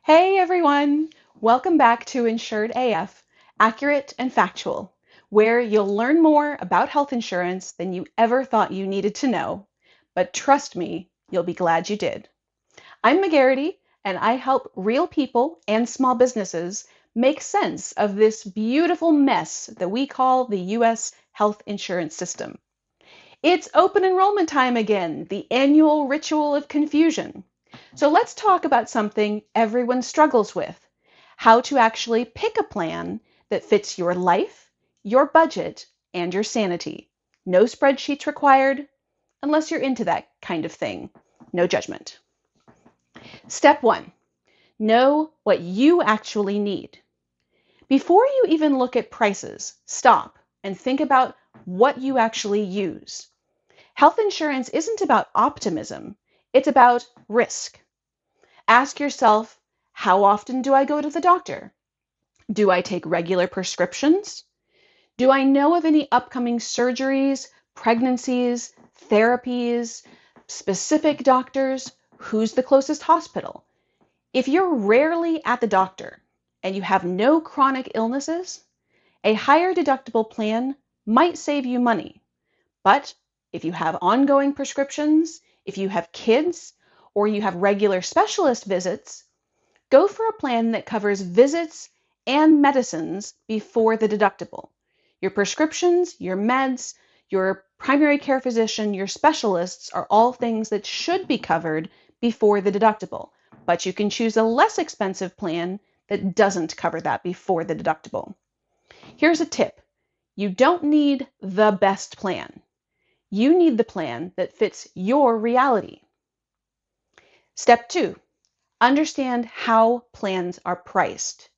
Hey everyone! Welcome back to Insured AF, Accurate and Factual, where you'll learn more about health insurance than you ever thought you needed to know. But trust me, you'll be glad you did. I'm McGarity, and I help real people and small businesses make sense of this beautiful mess that we call the U.S. health insurance system. It's open enrollment time again, the annual ritual of confusion. So let's talk about something everyone struggles with: how to actually pick a plan that fits your life, your budget, and your sanity. No spreadsheets required, unless you're into that kind of thing. No judgment. Step one, know what you actually need. Before you even look at prices, stop and think about what you actually use. Health insurance isn't about optimism, it's about risk. Ask yourself, how often do I go to the doctor? Do I take regular prescriptions? Do I know of any upcoming surgeries, pregnancies, therapies, specific doctors? Who's the closest hospital? If you're rarely at the doctor and you have no chronic illnesses, a higher deductible plan might save you money. But if you have ongoing prescriptions, if you have kids, or you have regular specialist visits, go for a plan that covers visits and medicines before the deductible. Your prescriptions, your meds, your primary care physician, your specialists are all things that should be covered before the deductible, but you can choose a less expensive plan that doesn't cover that before the deductible. Here's a tip. You don't need the best plan. You need the plan that fits your reality. Step two, understand how plans are priced.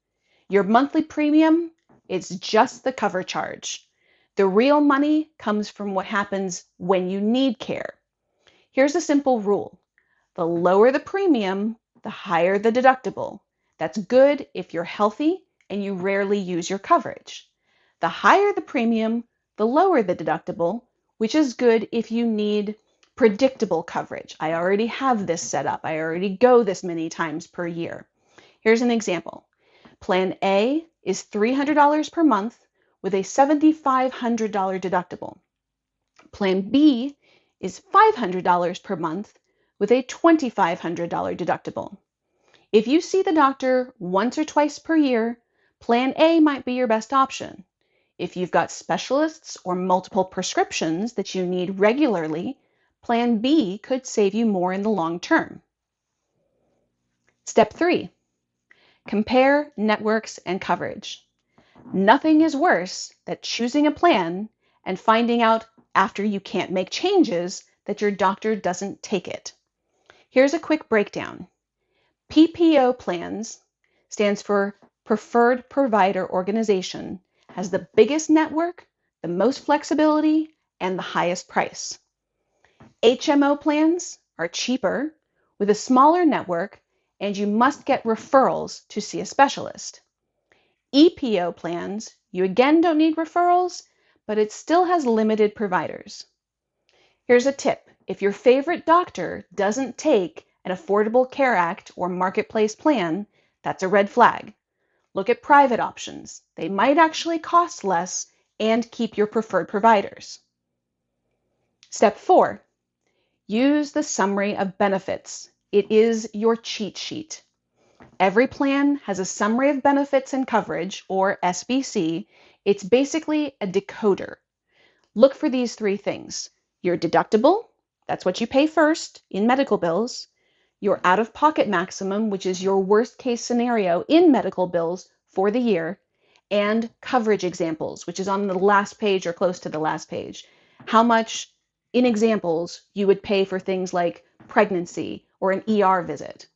Your monthly premium is just the cover charge. The real money comes from what happens when you need care. Here's a simple rule. The lower the premium, the higher the deductible. That's good if you're healthy and you rarely use your coverage. The higher the premium, the lower the deductible, which is good if you need predictable coverage. I already have this set up. I already go this many times per year. Here's an example. Plan A is $300 per month with a $7,500 deductible. Plan B is $500 per month with a $2,500 deductible. If you see the doctor once or twice per year, Plan A might be your best option. If you've got specialists or multiple prescriptions that you need regularly, Plan B could save you more in the long term. Step three, compare networks and coverage. Nothing is worse than choosing a plan and finding out after you can't make changes that your doctor doesn't take it. Here's a quick breakdown. PPO plans stands for Preferred Provider Organization, has the biggest network, the most flexibility, and the highest price. HMO plans are cheaper with a smaller network, and you must get referrals to see a specialist. EPO plans, you again don't need referrals, but it still has limited providers. Here's a tip. If your favorite doctor doesn't take an Affordable Care Act or Marketplace plan, that's a red flag. Look at private options. They might actually cost less and keep your preferred providers. Step four, use the summary of benefits. It is your cheat sheet. Every plan has a summary of benefits and coverage, or SBC. It's basically a decoder. Look for these three things. Your deductible, that's what you pay first in medical bills. Your out-of-pocket maximum, which is your worst case scenario in medical bills for the year. And coverage examples, which is on the last page or close to the last page. How much, in examples, you would pay for things like pregnancy or an ER visit.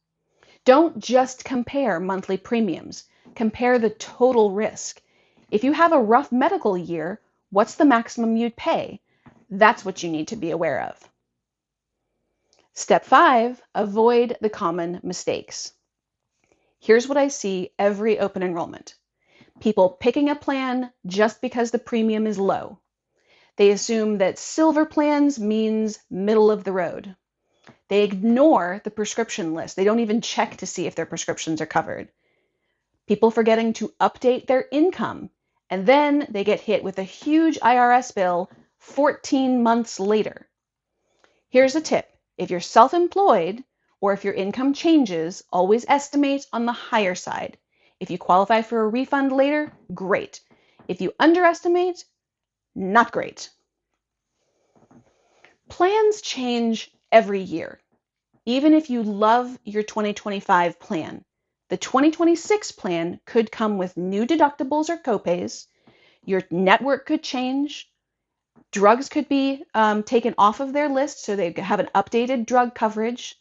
Don't just compare monthly premiums. Compare the total risk. If you have a rough medical year, what's the maximum you'd pay? That's what you need to be aware of. Step five, avoid the common mistakes. Here's what I see every open enrollment. People picking a plan just because the premium is low. They assume that silver plans means middle of the road. They ignore the prescription list. They don't even check to see if their prescriptions are covered. People forgetting to update their income, and then they get hit with a huge IRS bill 14 months later. Here's a tip. If you're self-employed or if your income changes, always estimate on the higher side. If you qualify for a refund later, great. If you underestimate, not great. Plans change every year. Even if you love your 2025 plan, the 2026 plan could come with new deductibles or copays. Your network could change. Drugs could be taken off of their list so they have an updated drug coverage.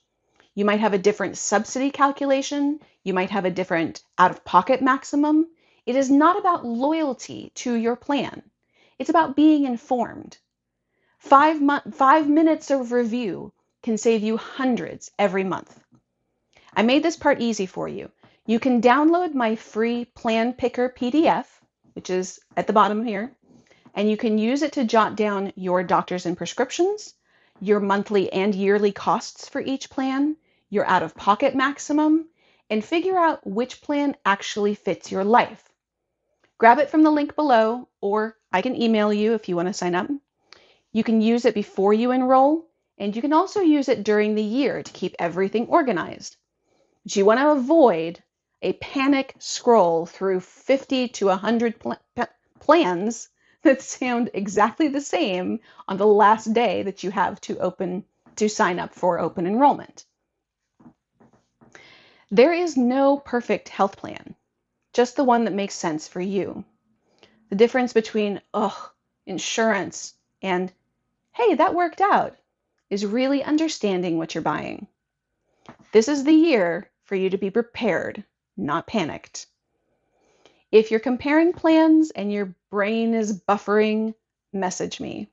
You might have a different subsidy calculation. You might have a different out-of-pocket maximum. It is not about loyalty to your plan. It's about being informed. 5 minutes of review can save you hundreds every month. I made this part easy for you. You can download my free Plan Picker PDF, which is at the bottom here, and you can use it to jot down your doctors and prescriptions, your monthly and yearly costs for each plan, your out-of-pocket maximum, and figure out which plan actually fits your life. Grab it from the link below, or I can email you if you want to sign up. You can use it before you enroll, and you can also use it during the year to keep everything organized. But you want to avoid a panic scroll through 50 to 100 plans that sound exactly the same on the last day that you have to sign up for open enrollment. There is no perfect health plan, just the one that makes sense for you. The difference between, insurance and, hey, that worked out, is really understanding what you're buying. This is the year for you to be prepared, not panicked. If you're comparing plans and your brain is buffering, message me.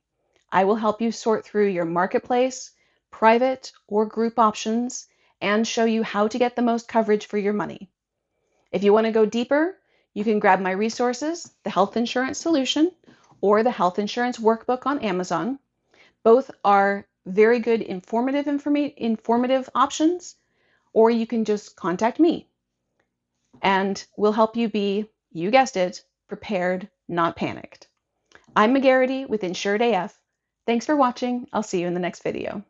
I will help you sort through your marketplace, private or group options, and show you how to get the most coverage for your money. If you want to go deeper, you can grab my resources, the Health Insurance Solution or the Health Insurance Workbook on Amazon. Both are very good informative options, or you can just contact me and we'll help you be, you guessed it, prepared, not panicked. I'm McGarity with Insured AF. Thanks for watching. I'll see you in the next video.